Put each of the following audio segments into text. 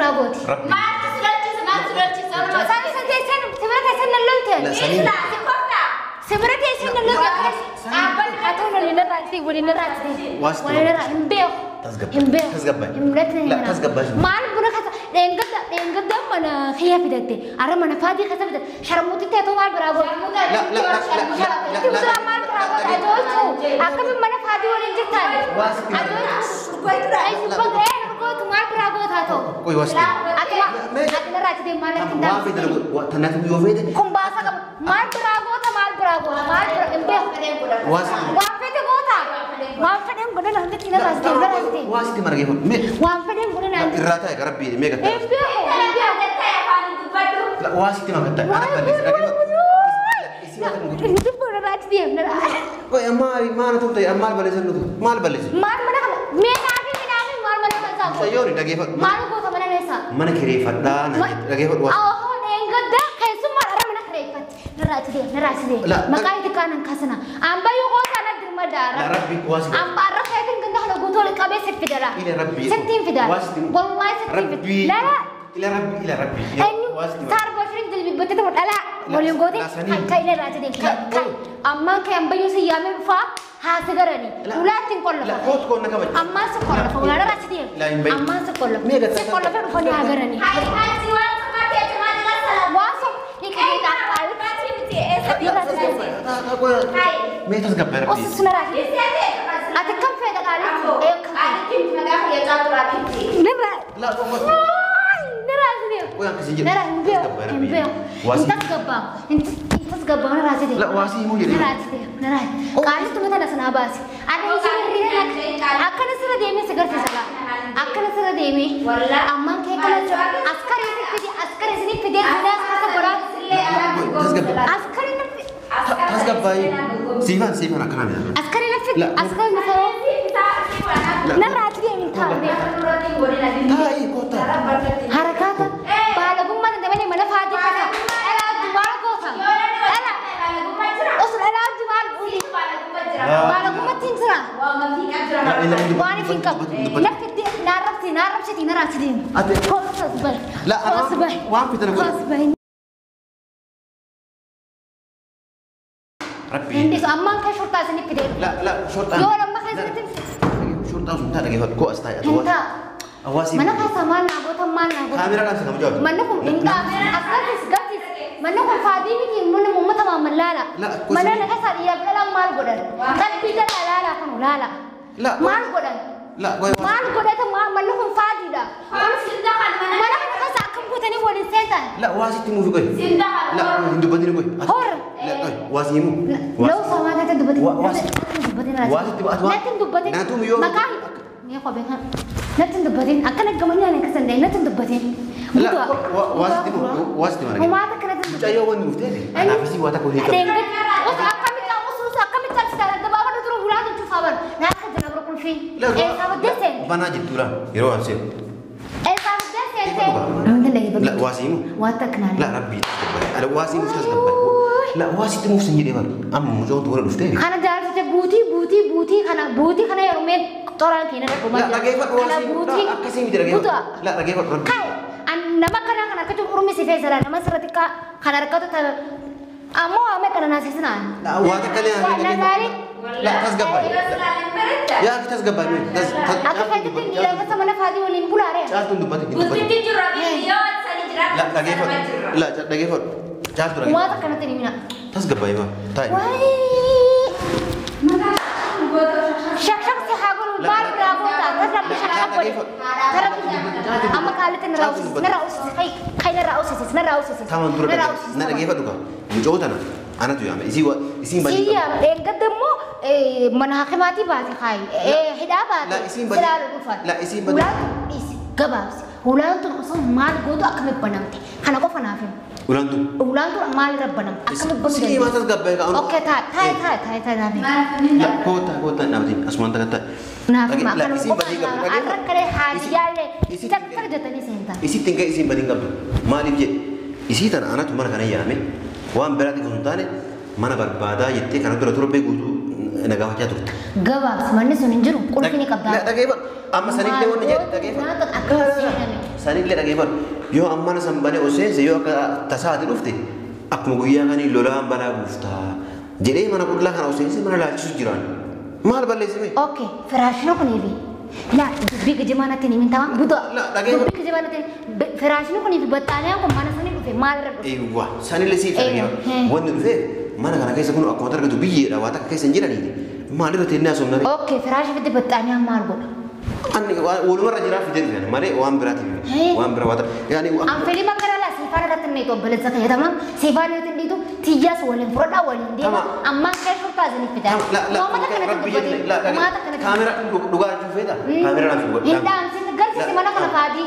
براغوتي ما تسلوتي سمرت سن اللوتين لا سمرت سن اللوتين أتونا لنراتي ولنراتي ولنراتي لا تسقباش ما نبغى كذا لين قدام أنا خيا في دتي أنا ما نفادي كذا بدت شرموتي تيتو مال براغو لا مال براغو أجول أكمل ما نفادي ولا نجتاني أجول أجول مال براغو ثاتو كوي واسطة أتنا راتي دي مال كندا ما في دلو تناتي يوفيد كم باسا مال براغو مال براغو واسطة وافدين بدنا نحن تينا راسي واسطة مرة كيف وافدين بدنا نحن الراتة يا ربي ميجا لا واسطة ما كنت أنا بلش itu pun rajin dia, benar. Kau mal tu tu, mal balik sana tu, mal balik. Mal mana kan? Menafi, mal mana kan sah. Saya orang dah kefat. Mal kau sama mana nesa? Mana kefat dah, dah kefat was. Oh, enggak dah, kayak semua orang mana kefat. Nerasi dia. Makanya di kanan kasana. Amba yuk kau sana di madara. La Rabbi was. Amba arah saya kan kena kalau gua tuh kabe sepidara. Ini Rabbi. Setim fidara. Wallahi setim fidara. Ila Rabbi. Sar boshrin dil betul betul ala. Boleh gua deh. Kayak ini rajin dia. Amma kayak amba yuk sih yamin fa. Hasilnya ulah tinggal lah. Kau kau nak apa? Amma sekolah, ulah rasa dia. Amma sekolah. Sekolah tu punya agar ni. Hai, siwan sama dia cuma dengan salam. Wasuk, ikan kita awal. Dia rasa dia. Hai. Metas gambar. Oh, sebenarnya. Ada kafe dah kali. Ada kim naga dia jatuh lagi. Nera. Lah, kau. Nera dia. Kau yang kesini. Nera hembel. Intas gabang. Intas gabang nera dia. Lah, wasi mu jadi. Nera dia. Nera. Kali tu kita dah senabas. Ada yang akan serat demi segar sesalah. Akan serat demi. Amma ke kalau askar ini pide ada kata berat. Askar ini. Askar baik. Sivan akan ada. Askar ini askar misalnya. Nera dia minta. Hai kota. Harakat. Bala gumma teman yang mana fadi kata. Ela jual kota. Ela. Usul ela jual uli. Bala gumma tinsra. Wani finka. Lafit narap sih tina rasi din. Kau sebay. Kau sebay. Wan fitan Kau sebay. Rabbi. Hindi so amang ka shorta sini pide. La shorta. Yo orang makan sini. Shorta sunta lagi kau astai atau Henta. Awasi. Mana ka sama nago taman nago. Kamera kan sama jawab. Mana ko inga askatis gatis. Mana ko fadi miki mana mo mata malala. Mana na ka sariya bela mal godan. Kan pida lala kan lala. Mal godan. Mal godan ta mana ko fadi da. Mana ka sa kam ko tani woni setan. La wasi timu fi koy. La hindu badini koy. Hor. La koy wasi mu. Law sama ta dubati. Wasi timu atwa. Natin dubati. Natum yo. Makai. Ni ko ben. Natin dubatin akan gamanya ne kasan dai natin dubatin la wasi timu kuma ta kana dubatin cayo wani muftedi ana fisi wata ko hika denga os akami ta usus akami ta stara da baba duru guladu tu sabar na ka jana barkul fi sabar desen bana jitura yero anse sabar desen nunda lagi la wasimu wata kana la rabbi ala wasimu tasgabba la wasi timu sinji de bar am mujo to wala muftedi kana dar te buti kana yarume Orang kini nak rumah. La lagi buat wasi. Akasi mi lagi. La lagi buat rabbi. Kai, nama kana tu urumi si fezala nama seratika kana rakatu ta. Amo ame kana nasi sana. La wata kali yang La dari. La tasgabba. Ya kita tasgabba ni. Aku kata tu dia kata mana fadi ulin pulare. Jatuh dubat. Buti jurabi yo sani jurab. La lagi buat. La lagi buat. Jatuh lagi. Wata kana tu ni mina. Tasgabba ya. Tai. Syak si hagul bal berapa tak? Terus bisa apa? Terus ama kali tu neraus, kai neraus. Taman turun. Nara lagi buat juga. Muncul tanah. Anak tu ya. Isi balik. Iya, enggak temu mana hakimati bahasa kai. Hidapat. Selalu rufat. La isi balik. Gabas. Ulang tu kosong mal godo akan berpanamti. Karena kau fanafin. Ulang tu mal berpanam. Akan berpanam. Sini masa gabay ka. Oke, thai nabi. La kota nabi. Asman ta. Nabi makan isi balik gab. Akan kare hadiah le. Tak terjadi ni senta. Isi tinggal isi balik gab. Malib je. Isi tan anak tu mana kana ya me. Wan berarti kuntane mana berbada yette kana tur be gudu nagawa jatuh. Gabas mana sunin juru. Kulfini kabda. La tagay ba. Amma sanik de woni je tagay ba. ساني اللي رجيبان يو أمانة سنبني أساس يو كتساعد رفته أكمل قويا غني لولا بلا بوفتا جري ما نقول لك أنا أساس ما لا تشوف جيران ما هل بالله سمي أوكي فراشنا كنيفي لا بيك جمانة تاني من تمام بودا لا رجيبان بيك جمانة تاني فراشنا كنيفي بتاني أنا كمان ساني في مال رب أيوة ساني اللي سيف رجيبان وين في ما أنا كنا كيس أكون أكون ترى كتبيه لا واتك كيس نجيراني ما أدري تناس ومناري أوكي فراش في بتاني أنا مال بودا أني أول مرة جرا في جدي أنا مالي وام براتي وام برا يعني أم فيلي ما كنا لا سيفان رتن نيتو بلد سكية تمام سيفان رتن نيتو تيجاس ولا فردا ولا دي أما كيف شو تازني في ده لا ما تكنا تبغى لا ما تكنا كاميرا دوغا شوفي ده كاميرا نفسه هندا أمسين قال سيد منا كنا فادي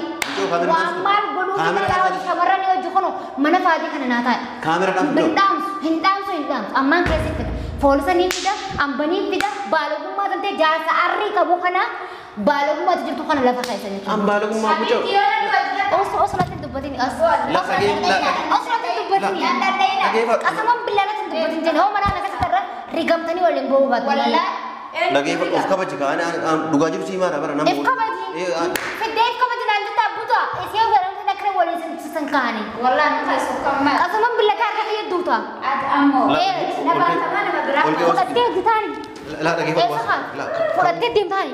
وامال بلو كنا لا شمرة نيو جكونو منا فادي كنا ناتا كاميرا نفسه هندام أما كيف كده فولسا نيفيدا أم بني فيدا بالغ ما تنتي جالس أري كابو خنا بالغ ما تجيب تخنا لا فخايس أم بالغ ما بوجو أصلا تدبتني أصلا لا سجين لا أصلا تدبتني أصلا بالله لا تدبتني جنوا منا نكسر ترى ريكم تاني ولا نبوه بات ولا لا lagi ufka baca kan duga jiru sih marah marah namun ufka baca fideh ufka baca nanti tabu tuh isinya barang kita kena wali sengkani والله أنا خايف كمان أصلا بالله كارك هي دوتا عاد أمو نبغى كمان نبغى فلتة دي تاني لا lagi لا فلتة دي تاني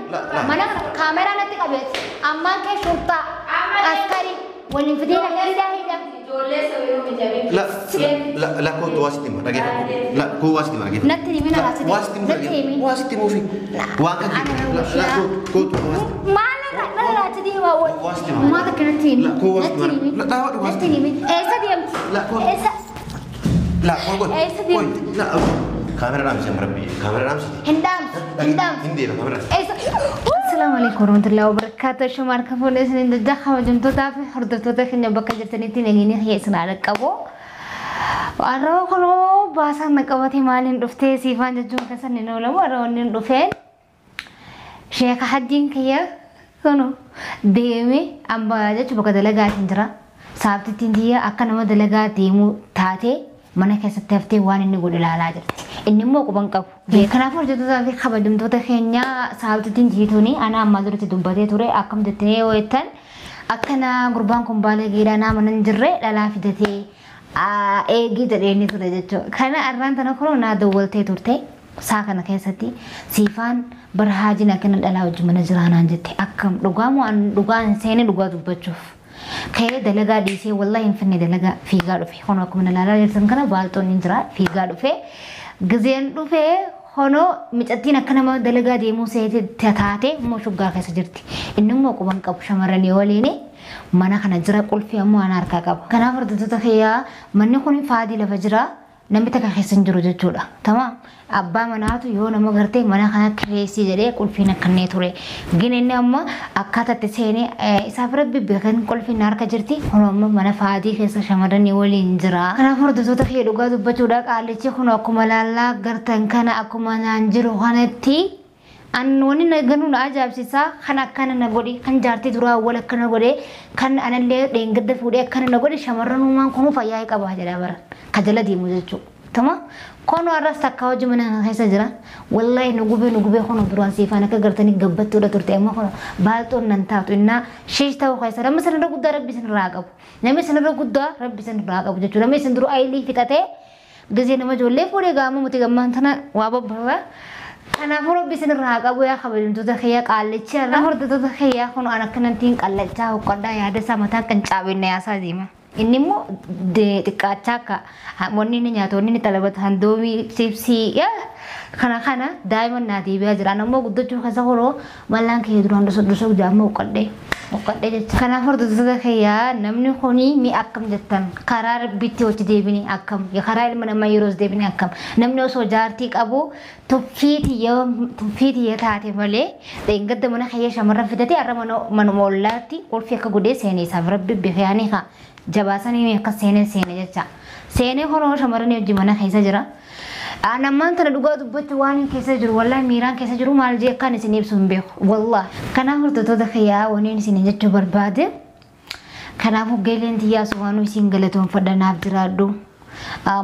mana kamera nanti kabet amma ke shurta askari wali fideh hida لا كو تواسيتي ما lagi لا كو واسيتي ما lagi nanti di mana rasanya واسيتي موفي واقع لا كو تواسيتي mana lah jadi wawo ما تكنا تيم لا كو واسيتي لا لا nanti di mana diam لا كو لا كو لا كاميرا رامسي مربي كاميرا رامسي هندام هندي كاميرا السلام عليكم ورحمة الله وبركاته شمار كفون اسمين دجاخ وجمتو تافي حردتو تخن بكا جرتني تنيني هي سنارة كابو وأرو كلو باسا نكبتي مالين رفتي سيفان ججون كسر ننولو وأرونين رفين شيخ حجين كيا كنو ديمي أمبا جا بكا دلقات انجرا سابتي تنديا أكا نما دلقات ديمو تاتي mana keessa teeftee waan inni godhe ilaalaa jirti. Inni immoo quban qabu. Kanaafuu hojjettoota fi kabajamtoota keenya saabtitiin jiituuni ana amma duratti dubbatee ture akkam jettee yoo jettan akkana gurbaan kun baalee geedhaa nama nan jirre dhalaa fidatee eegii jedhee inni ture jechuudha. Kana arraan tana kunoo naa dawwaltee turte saa kana keessatti siifaan barhaajin akkana dhalaa wajjin mana jiraanaan jette akkam dhugaan seenee dhugaa dubbachuuf. Kaya dalaga di sini wallahi infinite dalaga figa dofe hono aku menelala yersan kana balto ninjra figa dofe gazian dofe hono micatina kana ma dalaga di mu se tatate mu shugar kaya sejirti innum mo ko bangkap shamarani walini mana kana jira kulfi amu anar kakab kana fardu takhiya manni khoni fadi la fajra namni taka khisan jiru jechuudha tamam abba manatu yoo nama garte mana kana kreesi jedhee qulfiina kannee ture ginenne amma akkatatti seenee isaaf rabbi beekan qulfiina harka jirti kun amma mana faadii keessa shamarranii waliin jira kanaaf hordoftoota kee dhugaa dubbachuudha qaalichi kun akkuma laallaa gartan kana akkuma naan jiru kanatti an wani na ganu na ajaa'ibsiisa kan akkana na godhi kan jaartii duraa wal akkana godhe kan anallee dheengadda fuudhee akkana na godhe shamarran uumaan kun fayyaa qaba jedha bara kajala deemu jechuudha تمام كونوا الرأس تكاوج من هذا جرا والله نجوبه خنو دروان سيفانا كقرتني جبت ولا ترتاح ما خنو بالتون ننتهت إننا شيء تاو خيسر لما سنرى قدر ربي سنراقب لما سنرى قدر ربي سنراقب جت لما سنرى أيلي في تته جزء نما جولة فوري قاموا متجمعان ثنا وابا بوا أنا فرو بس نراقب ويا خبرين تدخيا قالتش أنا فرو تدخيا خنو أنا كنا تين قالتش أو قدا يا هذا سامتا كنشابين يا سازيما ini mo de tikacaka monni ni nyato ni talabat handomi sipsi ya kana diamond na dibe ajrana mo guddo chu khasa horo malang ke duran do jamu kadde kana fordo da khaya namni khoni mi akam jettan qarar bitti och debini akam ya qarar mana mayros debini akam namni so jarti qabu tufiti ya taate male dengadda mana khaya shamarra fidati arramano manmollati qulfi ka gude seni sabrabbi bi khayani kha jabasani me ka sene jecha sene hono shamarani jimana khaisa jira ana man tana duga dubbatu wani kesa jiru wallahi miran kesa jiru malje kan sinib sumbe wallahi kana hurto to da khiya woni sine jetto barbade kana fu gelenti ya suwanu singaleton fadana abdirado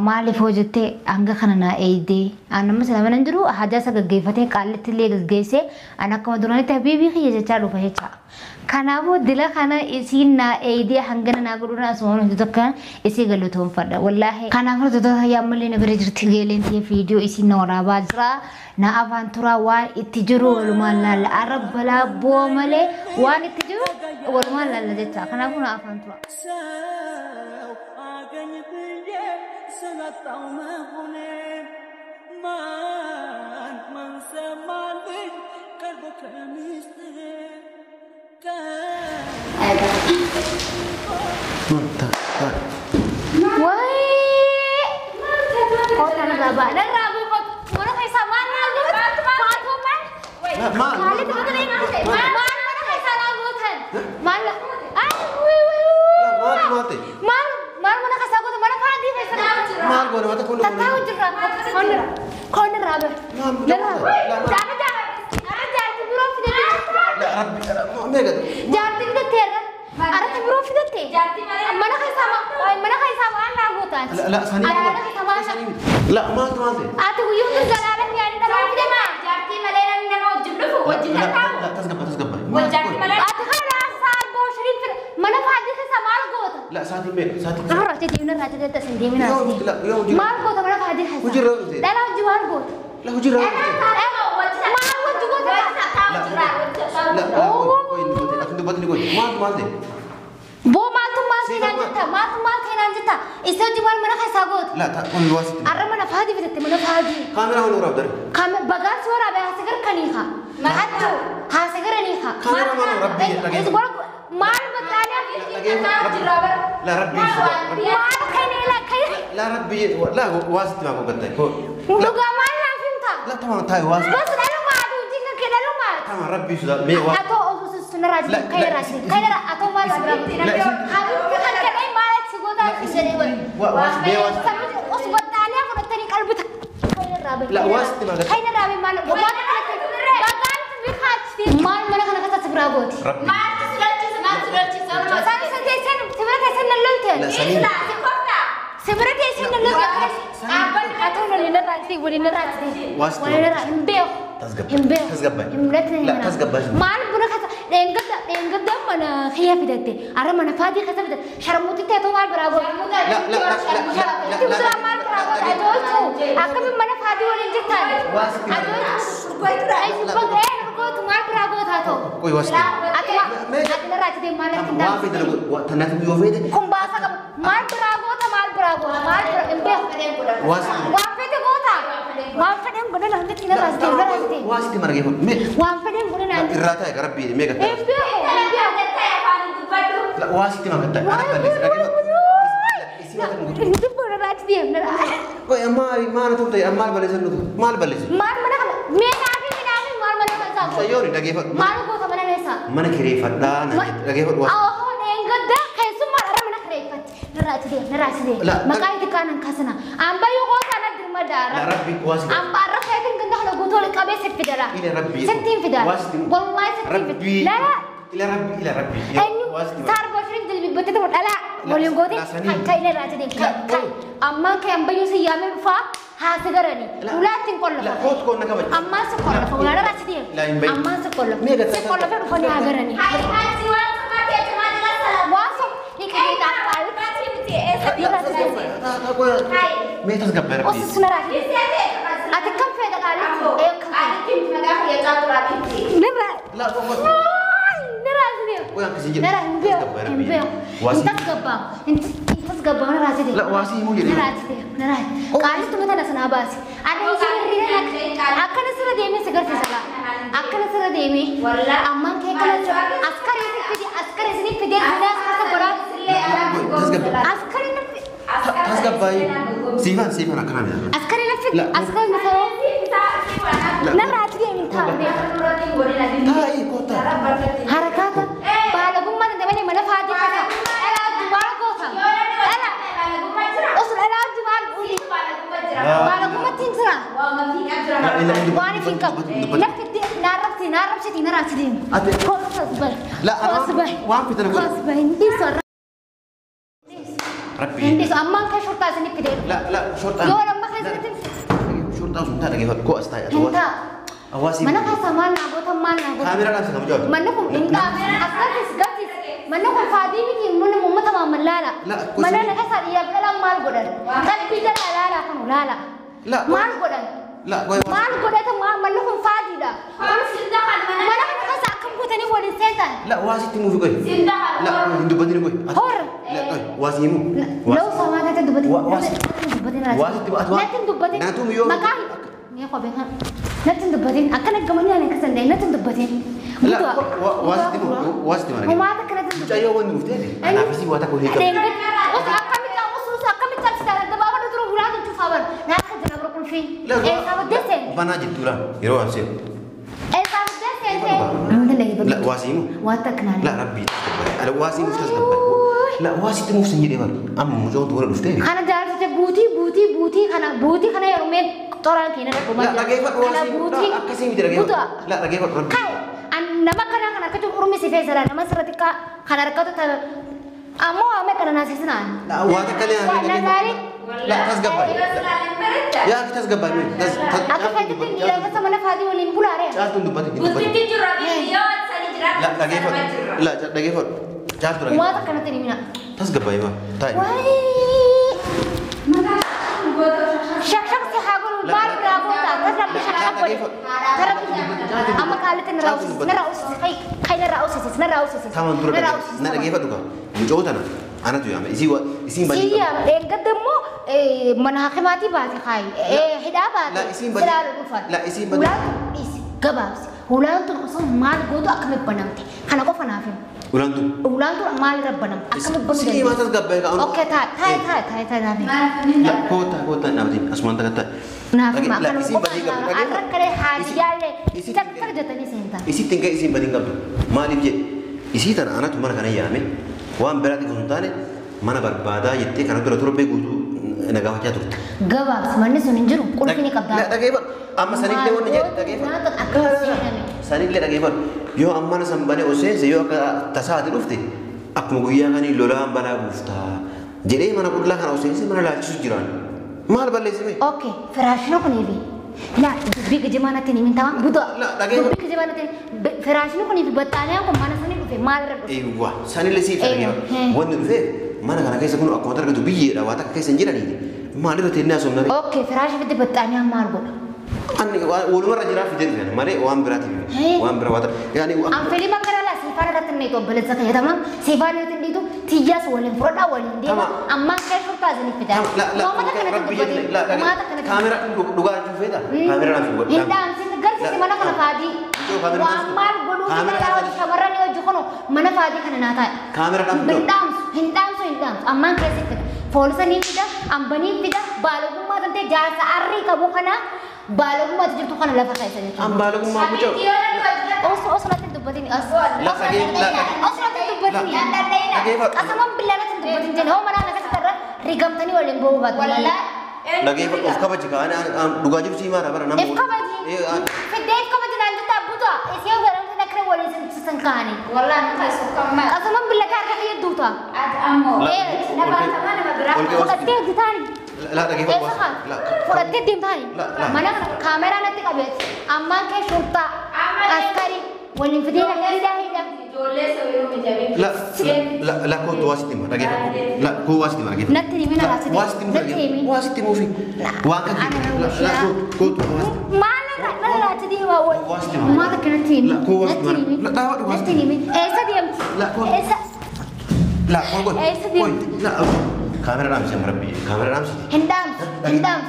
mali fojete anga kana na eide ana masala manan jiru haja sa gaggefate qallet le gaggese ana kuma durani tabibi khiya jecha do fa jecha كنابو دلا كنا إسينا أيدي هنگنا نقولنا أسمعون جدكان إسي قلتهم فردا والله كنابو جدها يعملين بريجر تيجيلين في فيديو إسي نورا باجرا نا أفانتورا وان اتجرو والمالا العرب بلا بومله وان اتجرو والمالا لجتا كنابو نا أفانتورا Woi, kau tanah rabak, dan rabu kau mana kau saman lagi? Patuh man? Kali tu tu ni, mana kau salah gutan? Mana? Mana kau salah gutan? Mana padi kau salah? Tak tahu juga. Kau ni rabu. Jangan. Jangan kita terang. Ada tempat kita terang. Mana kau sama? Mana kau sama anak gutan? لا ثانية لا ما تماثل أتو يوم الزلالة يعني تمام كده ما جارتي ملينا من وجب له وجب له لا تسقط وجارتي ملينا أتو خلاص صار بوشرين في mana fadi ke sama algot لا ساتي ميك ساتي أنا رأيت ديونا رأيت ده تسندي من أسدي لا يوم جرا ما algot mana fadi ke وجرا وجرا لا لا جوار algot لا وجرا ما algot juga لا أكيد بدني قول ما تماثل بو ما تنانجتا إستو جوار mana خساقوت لا تقول الواسط أرى mana fadi بدت mana fadi كاميرا هون ورا بدر كاميرا بقى صورة بهاسكر كنيها ما أتو هاسكر نيها كاميرا هون ربي مال بتانيا لا ربي مال كيني لا كين لا ربي لا واسط ما هو بدر لقى مال لا فهمتها لا تمام تاي واسط بس لا ما أدو جينا كده لا ما تمام ربي شو ذا مي واسط أتو سنراج كير أتو مال حبيبي كان كده مال سجودا سجدي مي واسط أس بتانيا كنا تاني قلبك لا واسط ما قدر كين رابي مال بقى مال mana kana kata seberabot ما تسلتي saya sentiasa sebenarnya saya nellunten لا sebenarnya saya nellunten apa atau nellunten boleh nerati واسط imbeo تسقب لا تسقب mal buna kata denggat mana khia bidate ara mana fadi kata bidat sharmuti te to mal berabot لا mal berabot ajo akam mana fadi boleh jitan واسط ajo mal berabot ato कोई वاسط atau nerati de mal ما في دلو تنات بيوفيد kumbasa ka mal berabot mal imbeo واسط wafete gota wafete gona nanti tina rasti واسط ما رجيه مي wafete gona nanti الراتا يا ربي ميجا imbeo لا واسط ما قدر انا بلس itu pun rati dia nera कोई ما أنا تقول أمال بلس إنه مال بلس mal mana mal mana kasa سيوري دقيقة mal gota mana nesa mana كريفة لا دقيقة واسط oh nengat dah kayak semua orang mana kerepet nerati dia makanya di kanan kasana amba yo gota na dirma dara لا ربي واسط amba araf kayak kan ganda kalau gotol kabe sepidara إلى ربي settim fidara واسط والله settim ربي لا إلى ربي واسط صار بشرين دل بيبتة تقول لا ولين قودي كاي نراتي دين كاي أما كاي أم بيجي سيامي بفا هاسجرني ولا تنقل لا كوت كون نكمل أما سكول فولا نراتي دين أما سكول سكول فولا هاجرني واسو يكفي تعال مي تسقب ربي أصلا نراتي أتكلم في هذا قال لا نراتي دين وين كسيجي نرى إمبيو أنت تسقبا نراتي دين لا واسي مو جري نراتي قالت تمام أنا سناباسي أنا يجي أكن سر ديمي سكر في سلا أكن سر ديمي أما كي كلا أسكر إسني في دين هنا سكبرا تسقب باي سيفان أكلام يا أسكر مثلا نراتي دين هاي كوتا حركاتا بالغم من دمني من فادي كذا ألا جوار كوتا ألا أصل ألا جوار أولي بالغم تنسرا واني فينك نفدي نعرف شتي نراتي دين لا وان في تلفون هندي صار ربي هندي صار أما كشرطة سني بدير لا شرطة يوم ما خير شرطة وسنتها لقيه كو أستاي انت Awasi. Mana kasa mal na bota mal na bota. Kamera kan sama jawab. Mana kum inda asgatis gatis. Mana kum fadi miki mana mumma tama malala. Mana na kasa iya bela mal godan. Kan pita lala kan lala. Mal godan. La goy. Mal godan ta mana kum fadi da. Mana kan kasa kam ko tani wali setan. La wasi timu fi goy. La hindu badini goy. Hor. La goy wasi mu. Law sama ta dubati. Wasi timu atwa. Natin dubati. Natu yo. Makahi. Ngi ko ben ha. Natin dubatin akan gamanya ne kasan dai natin dubatin. La wasi timu mana? Huma ta kana dubatin. Jayo wani mufti. Ana fisi wata ko heka. Us akami ka usus akami ta sala da baba da turu buladu tu fabar. Na ka jana barkun fi. Sabat desen. Bana jitula. Yero amse. Sabat desen te. Mun lagi La wasimu. Wata kana. La rabbi. Ala wasimu tasgabba. La wasi timu sinji debar. Am mujo to wala ufte. Kana dar te buti kana yarumen toran kina ko ma. La gay fat wasi. La akasi mi dirage. La gay fat rabbi. Kai an nama kana ka tu urmi si fesara nama saratika kana rakatu ta amo ame kana nasi sanan. La wata kali an. Na dari. La tasgabba. Ya kita tasgabba mi. Aku kata tu dia kata mana fadi ulin bulare. Jatun dubati. Buti jurabi yo sani jurabi. La gay fat. La gay fat. Jatun rage. Wata kana tini mina. tasgabba ma. Tai. Wai. Shak si hagul bar rago ta tasab shak hagul. Tarap amma kalit naraus kai naraus. Taman dura. Na gay fat duka. Mujo tana. Ana tu yama. Isi bani. Iya, enggak manhakimati baati kai. Hidaba. La isi bani. La isi bani. Gabas. Ulang tu usum mal godo akame banamte. Kana ko fanafim. Ulang tu mal rabbanam. Akame banam. Isi ma tasgabba ka. Okay, thai nabi. La kota nabi. Asman ta. Nabi ma kana isi ko bani ka. arrak kare hajiyale. Taktar jatani senta. Isi tingga isi bani ka. Malib je. Isi tan ana tumar kana yame. Wan berarti kuntane mana barbada yette kana dura be gudu naga wajah tu. Gabas manne sunin juru kulfini kabda. La dagay ba amma sanille won je dagay ba. Na tak akal Sanille dagay ba. Yo amma na sambane ose yo ka tasadi rufte. Akmu guya kani lola bala gufta. Jere mana kudla kana ose mana la chu jiran. Mal balle se me. Okay, فراشنا كوني بي. لا بيك جمانة تاني من تمام بودا. لا دقيقة. بيك جمانة تاني فراشنا كوني بي بتاني أنا كمان سني في مال رب. أيوة sanille si dagay ba. Won fe mana kana kaisa kunu akmu tar gadu biye da wata kaisa njira ni. Mal ro tenna somna. Okay, فراش بدي بتاني أنا مال بود. Anni wal mara jira fi den mare wan berati. Wan berawata. Yani am feli makara la sifara ratin ne to bele zaka ya tamam. Sifara ratin di to tijas walin froda walin dia. Amma kai shurta zani fida. Mama ta kana tuh la kamera duga ju feda. Kamera langsung buat. Hinda am sin gar si mana kana fadi. Wa mal bodu kita lawan kamera ne wajhu kono mana fadi kana nata. Kamera langsung. Hindam. Amma kai si fida. Folsa ni fida, ambani fida, balagu ma tante jasa arri kabu kana. Balagu ma tujuh kana lafa kai saja. Am balagu ma pujo. Os latin dubatin as. La sagi la. Os latin dubatin. Lagi fat. Asamam billah latin dubatin jene. Oh mana nak sekarang rigam tani walen bawa batu. Lagi fat of kabaji ka ana duga ju si mara bara namu. If kabaji. Fidde if kabaji nanti tak buta. Isiya barang tu nak kena walen sengkani. Wallah nak suka mak. Asamam billah tak ada yang duta. Ad ammo. Nampak sama nama berapa? Fudate ditani. La lagi fat. La. Fudate ditani. Mana kamera nanti kabet. Amma ke shurta. Askari. Walen fidina hida. Jole sewiru menjadi. La ko wasiti ma lagi fat. La ko wasiti ma lagi fat. Natri mina rasidi. Wasiti mo fi. Wa ka ki. La ko wasiti. Mana la tadi wa mana kena tim. La ko wasiti. La tahu tu wasiti. Esa diam. La ko. Esa. La ko. La kamera ram si merapi. Kamera ram si. Hindam.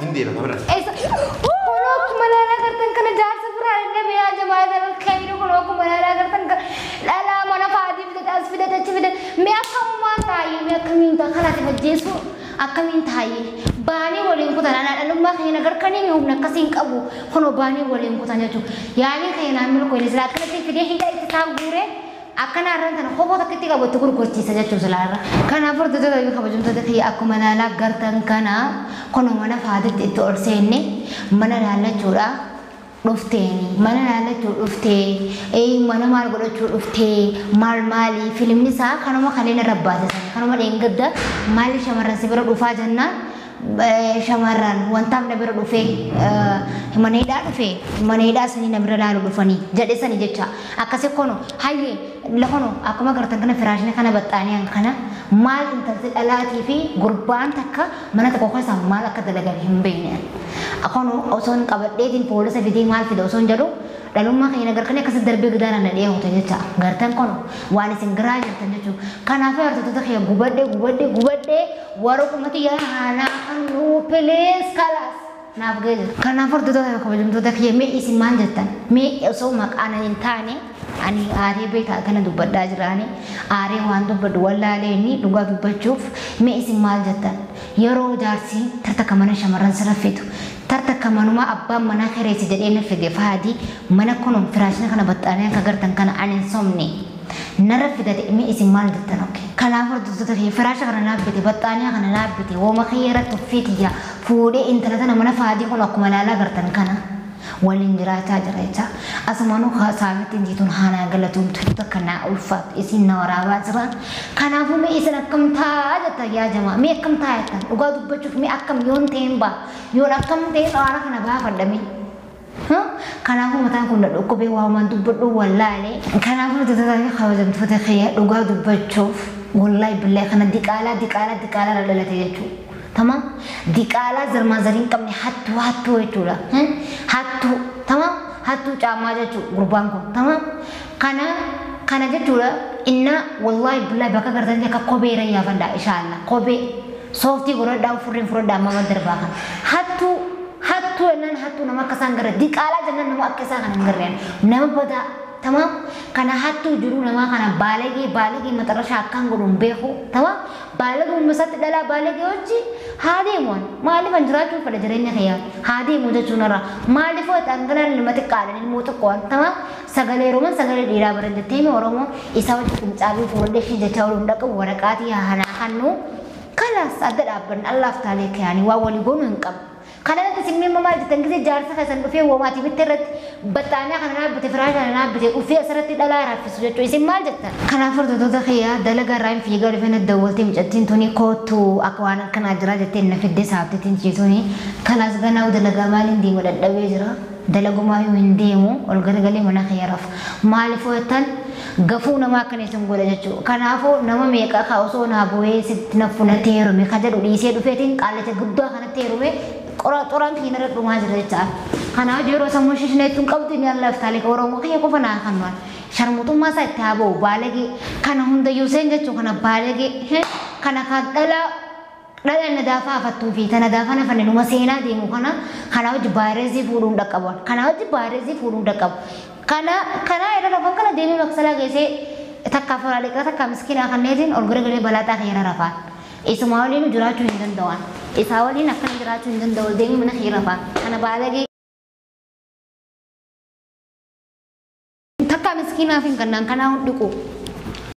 Hindi lah kamera. Esa. Kalau kemana kertan kena jar seberang ni biar jemaah dalam khair kalau kemana kertan lala mana fadi bidat asfidat asfidat. Mereka mentai, mereka minta kalau tiba Yesus akan mintai. Bani boleh ikut anak lalu mak yang agar kani mengubah kasih kabu. Kalau bani boleh ikut anak tu. Yani kaya nambil kau ini selalu kalau tiba dia hidup itu tanggure. Akan aran tanah kau tak ketika buat tukur kurci saja cuma selara. Karena apa tu tadi kau jumpa tadi aku mana nak gertan kana. Kono mana fadat itu orsenni. Mana lala cura. Ufte mana lala cura ufte. Mana mar gula cura ufte. Mali film ni sah. Karena mak kalian rabba saja. Karena mak enggak dah. Mali cuma rasa berat ufa jangan. shamarran wantaam na bira dhufee maneedhaa dhufee maneedhaa sanii na bira laalu dhufanii jedhe sanii jecha akkasii kono hayyee lafono akkuma gartan kana firaashina kana baxxaaniyan kana maal intalti dhalaatii fi gurbaan takka mana tokko keessa maal akka dalagan hin beekne akono osoon qabadheetiin poolisa fidee maal fida osoon jedhu dhalummaa keenya nagar kan akkasii darbee gadaana na dhiyeeffata jecha gartan kono waan isin giraa jirtan jechuudha kanaafuu artoota kee gubadhee warra kumati yaa haanaa kan please kalas naaf geeju kanaafuu artoota kee kabajamtoota kee mee isin maal jettan mee osoo maqaan hin taane ani aaree beekaa kana dubbadhaa jiraani aaree waan dubbadhu wallaalee inni dhugaa dubbachuuf mee isin maal jettan yeroo jaarsi tartakka mana shamarran sirra fitu tartakka manuma abbaan manaa kareessi jedhee na fide faadii mana kunuun firaashina kana baxxaanee akka gartan kana ani hin somne narra fidate mee isin maal jettan okkee kanaafuu artoota kee firaasha kana naabbite baxxaanee kana naabbite wooma kiyyaratti uffitiyya fuudhee intala tana mana faadii kun akkuma ilaalaa gartan kana waliin jiraataa jira jecha asumaanuu saafitti injituun haanaa galatuumtu takkanaa ulfaat isin na waraabaa jiran kanaafuu mee isin akkam taa jetta yaa jamaa mee akkam taa jettan dhugaa dubbachuuf mee akkam yoon ta'een baa yoon akkam ta'een dhawaana kana baafadhame kanaafuu mataan kun dhukkubee waamaan dubbadhu wallaalee kanaafuu tajaajila kabajamtoota kiyya dhugaa dubbachuuf wallaahi billahi kana diqaalaa dhalate jechuudha tamam diqaalaa zirmaazariin qabne hattuu jechuudha hattuu tamam hattuu caamaa jechuudha gurbaan kun tamam kana jechuudha inna wallahi billahi bakka gartanii akka kophee irra yaafadha inshallah kophee sooftii godhadhaa furriin amma darbaa kan hattuu ennaan hattuu nama akka isaan gara diqaalaa jennaan nama akka isaa kan hin garreen nama badaa tamam kana hattuu jiru nama kana baalagee maxarashaa akkaan godhuun beeku tamam baalagee uummasatti dhalaa baalagee hojii haa deemuun maaliif an jiraachuu fedha jireenya kiyyaa haa deemuu jechuun irraa maaliif dhangalaan ilma xiqqaadhaan ilmoo xiqqoon tamam sagalee Oromoon sagalee dhiiraa baran jettee Oromoo isaa wajji fincaaluu fuuldee fi jecha waliin dhaqabu waraqaatii hanaa hannu kalaas adda dhaabbanni allaaf taalee kayaanii waa walii goonuu hin qabu. kanatti simmi mama jitan gise jaarsa kasan dhufee womaati bitterratti baxxaanaa kana naabbite firaasha kana naabbite ufee asirratti dhalaa raffisu jechuu isin maal jettan kanaaf hordoftoota kiyyaa dalagaa irraa hin fiigaa dhufee natti dawwaltee mucattiin tuni kootu akka waan akkanaa jira jettee na fiddee saabteetiin ciisuuni kalaas ganaa dalagaa maaliin deemu dadhabee jira dalagumaa yoo hin deemu ol garagalee mana kiyya rafu maaliif jettan gafuu nama akkaniisin godha jechuu kanaafuu nama meeqa ka osoo naa bu'ee sitti na funatee heerume ka jedhu dhiisee dhufeetiin qaalacha guddaa kanatti heerume qoraan kiina irra dhumaa jira jechaa kanaaf yeroo sammuu shishineettuun qabdu ni allaftaalee Oromoo kiyya qofa naa kannuan sharmutummaa isaa itti haa ba'u baalagee kana hundayyuu seen jechuu kana baalagee kana kan dhala nadaafaa afattuu fi ta nadaafaa nafanne numa seenaa deemu kana hojii baayireezii fuudhuun dhaqqabuun kana irra lafan kana deemee maksalaa geessee takka faraalee takka miskiinaa kanneetiin ol garagalee balaataa kiyya rafaan isuma waliin jiraachuu hin danda'an isaa waliin akkana jiraachuu hin danda'u deemee mana kiyya rafaan kana baalagee takka miskiinaa fi kannaan kanaa dhiqu